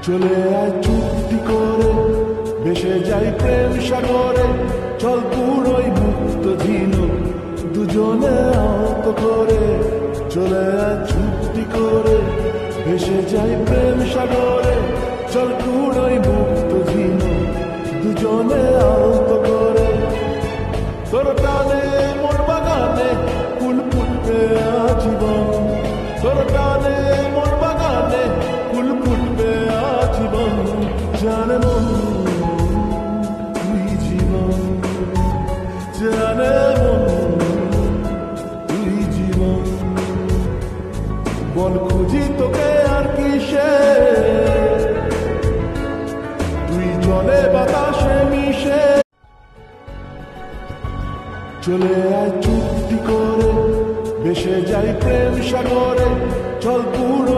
চলে আয় চুক্তি করে, ভেসে যাই প্রেম সাগরে, চল পুরোই মুক্ত ঝিনুক দুজনে আহত করে। চলে আয় চুক্তি করে, ভেসে যাই প্রেম সাগরে, চল পুরোই মুক্ত ঝিনুক দুজনে আহত করে। তোর টানে মোর বাগানে ফুল ফুটবে আজীবন, তোর টানে মোর বাগানে ফুল ফুটবে আজীবন। জানে মন তুই জীবন, জানে মন তুই জীবন। বল খুঁজি তোকে আর কিসে, তুই জলে বাতাসে মিশে। চলে আয় চুক্তি করে, ভেসে যাই প্রেম সাগরে, চল পুরো